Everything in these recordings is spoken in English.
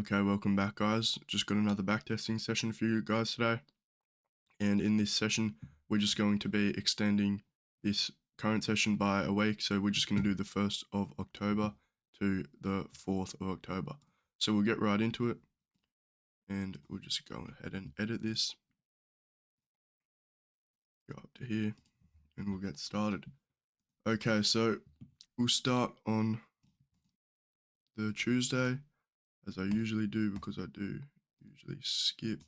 Okay, welcome back, guys. Just got another backtesting session for you guys today. And in this session, we're just going to be extending this current session by a week. So we're just going to do the 1st of October to the 4th of October. So we'll get right into it. And we'll just go ahead and edit this. Go up to here and we'll get started. Okay, so we'll start on the Tuesday, as I usually do, because I do usually skip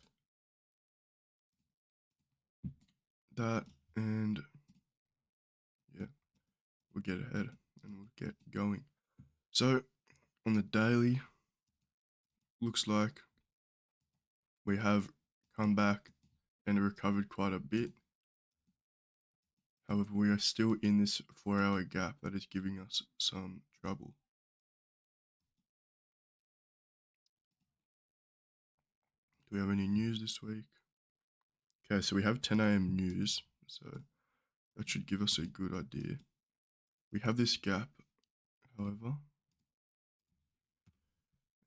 that, and yeah, we'll get ahead and we'll get going. So on the daily, looks like we have come back and recovered quite a bit. However, we are still in this 4-hour gap that is giving us some trouble. Do we have any news this week? Okay, so we have 10 AM news, so that should give us a good idea. We have this gap, however,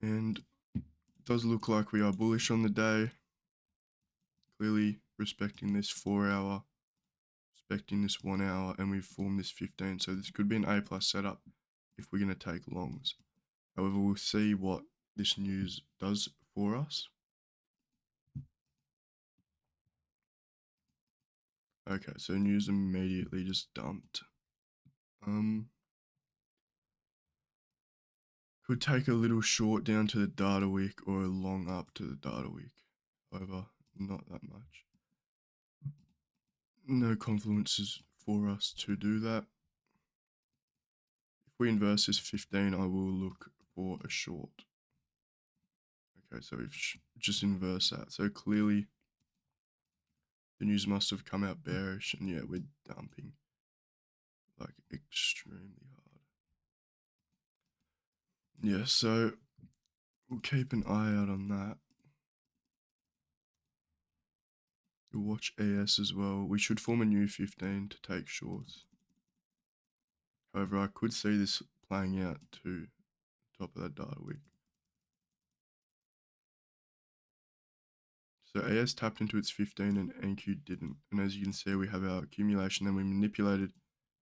and it does look like we are bullish on the day, clearly respecting this 4-hour, respecting this 1 hour, and we've formed this 15. So this could be an A+ setup if we're going to take longs. However, we'll see what this news does for us. Okay, so news immediately just dumped. Could take a little short down to the data week or a long up to the data week. However, not that much. No confluences for us to do that. If we inverse this 15, I will look for a short. Okay, so we've just inverse that. So clearly the news must have come out bearish, and yeah, we're dumping like extremely hard. Yeah, so we'll keep an eye out on that. We'll watch AS as well. We should form a new 15 to take shorts. However, I could see this playing out to the top of that data week. So AS tapped into its 15 and NQ didn't. And as you can see, we have our accumulation, and we manipulated,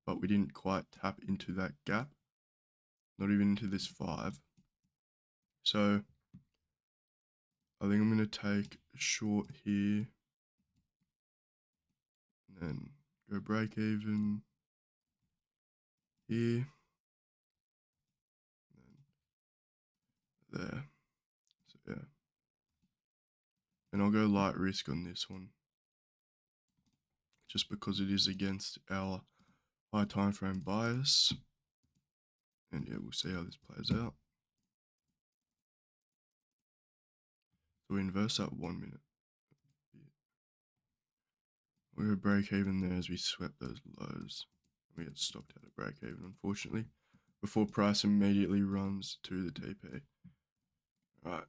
but we didn't quite tap into that gap. Not even into this 5. So I think I'm going to take a short here. And then go break even here. And then there. So yeah. And I'll go light risk on this one, just because it is against our high time frame bias. And yeah, we'll see how this plays out. So we inverse that 1 minute. We're at break even there as we swept those lows. We get stopped out at break even, unfortunately, before price immediately runs to the TP. Alright,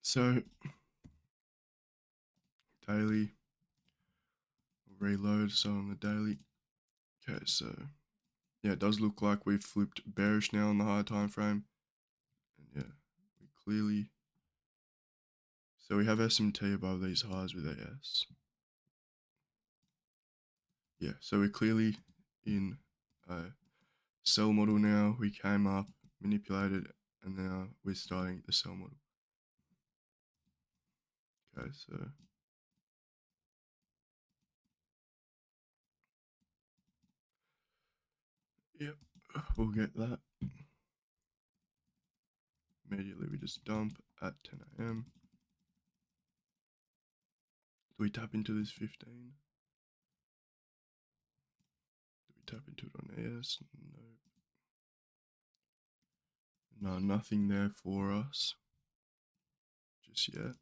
so daily, we'll reload. So on the daily, okay, so yeah, it does look like we've flipped bearish now on the higher time frame, and yeah, we clearly, so we have SMT above these highs with AS. Yeah, so we're clearly in a sell model now. We came up, manipulated, and now we're starting the sell model. Okay, so yep, we'll get that. Immediately we just dump at 10 AM. Do we tap into this 15? Do we tap into it on AS? No. No, nothing there for us just yet.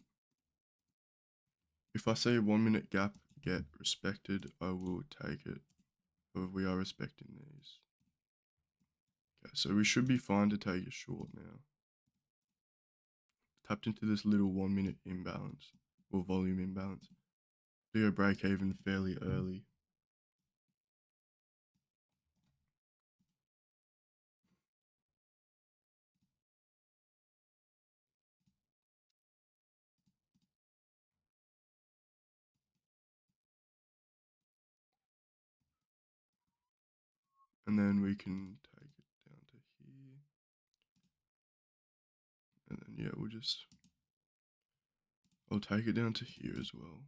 If I see a 1 minute gap get respected, I will take it. But we are respecting these. Okay, so we should be fine to take a short now. Tapped into this little 1 minute imbalance, or volume imbalance. Do a break even fairly early. and then we can take it down to here, and then yeah, I'll take it down to here as well.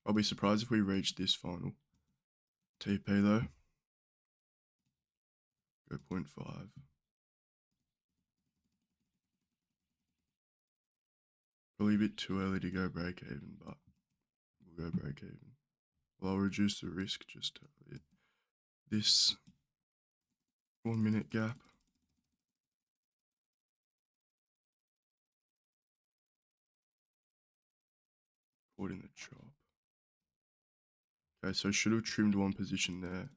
I'll be surprised if we reach this final TP though. Go 0.5. Probably a bit too early to go break even, but we'll go break even. Well, I'll reduce the risk just a bit. This 1 minute gap. Caught in the chop. Okay, so I should have trimmed one position there.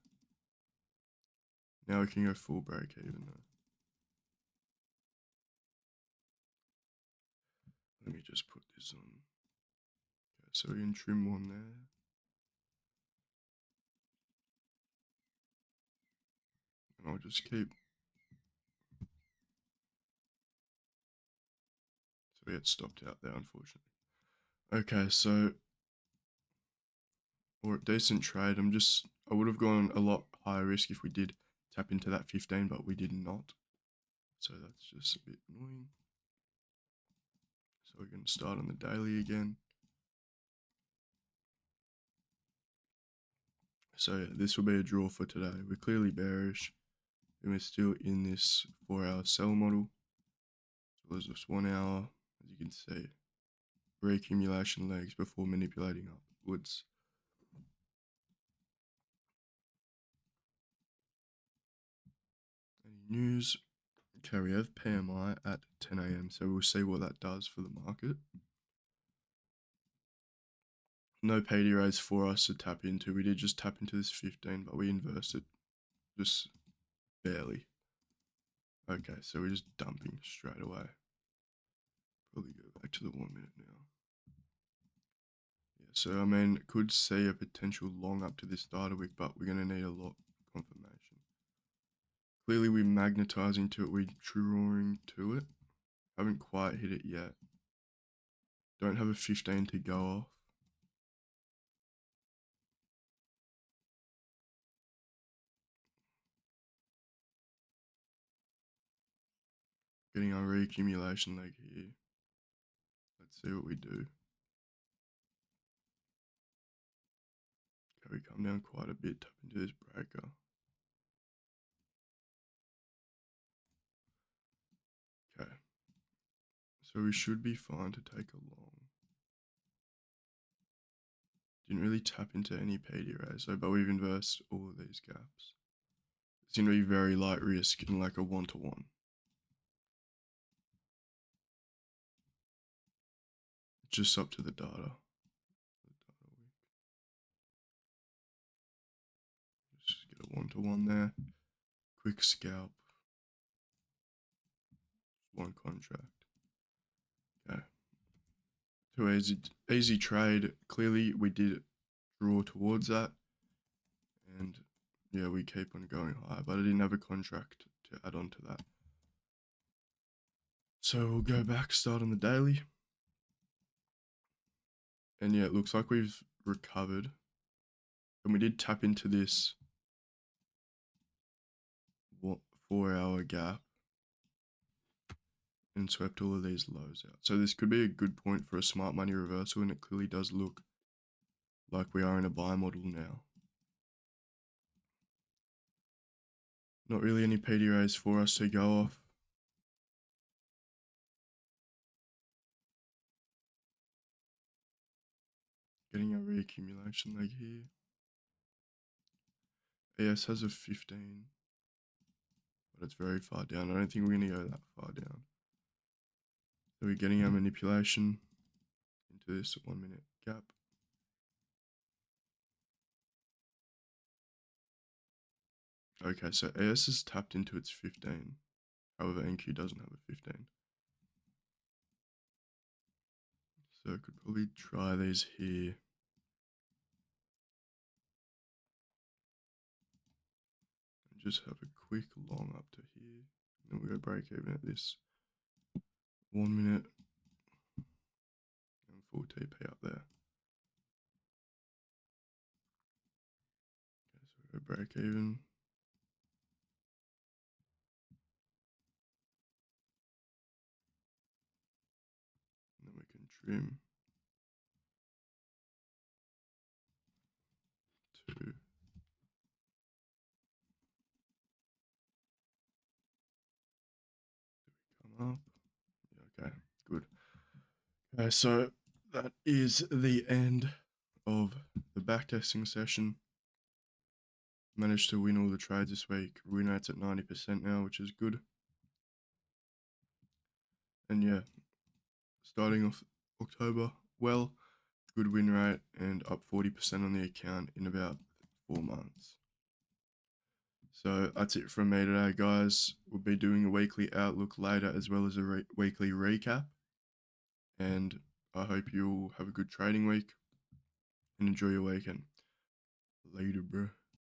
Now we can go full break even though. Let me just put this on. Okay, so we can trim one there. And I'll just keep. So we get stopped out there, unfortunately. Okay, so or a decent trade. I would have gone a lot higher risk if we did tap into that 15, but we did not. So that's just a bit annoying. So we're going to start on the daily again. So yeah, this will be a draw for today. We're clearly bearish, and we're still in this 4-hour sell model. So there's this 1 hour, as you can see, reaccumulation legs before manipulating upwards. Any news? Okay, we have PMI at 10 AM, so we'll see what that does for the market. No PD raise for us to tap into. We did just tap into this 15, but we inversed it just barely. Okay, so we're just dumping straight away. Probably go back to the 1 minute now. Yeah, so I mean, could see a potential long up to this data wick, but we're going to need a lot of confirmation. Clearly we're magnetizing to it, we're drawing to it. Haven't quite hit it yet. Don't have a 15 to go off. Getting our reaccumulation leg here. Let's see what we do. Okay, we come down quite a bit, tap into this breaker. Okay. So we should be fine to take a long. Didn't really tap into any PD raise, so, but we've inversed all of these gaps. It's going to be very light risk in like a 1-to-1. Just up to the data. Just get a 1-to-1 there. Quick scalp. One contract. Okay. Too easy trade. Clearly we did draw towards that. And yeah, we keep on going higher, but I didn't have a contract to add on to that. So we'll go back, start on the daily. And yeah, it looks like we've recovered. And we did tap into this 4-hour gap and swept all of these lows out. So this could be a good point for a smart money reversal, and it clearly does look like we are in a buy model now. Not really any PD raise for us to go off. Getting a reaccumulation leg here. AS has a 15, but it's very far down. I don't think we're going to go that far down. So we're getting our manipulation into this 1 minute gap. Okay, so AS has tapped into its 15. However, NQ doesn't have a 15. So I could probably try these here. And just have a quick long up to here. And then we go break even at this 1 minute. And full TP up there. break even. And then we can trim to come up. Yeah, okay, good. Okay, so that is the end of the backtesting session. Managed to win all the trades this week. Win rate's at 90% now, which is good. And yeah, starting off October well, good win rate and up 40% on the account in about 4 months. So that's it from me today, guys. We'll be doing a weekly outlook later as well as a weekly recap. And I hope you'll have a good trading week and enjoy your weekend. Later, bro.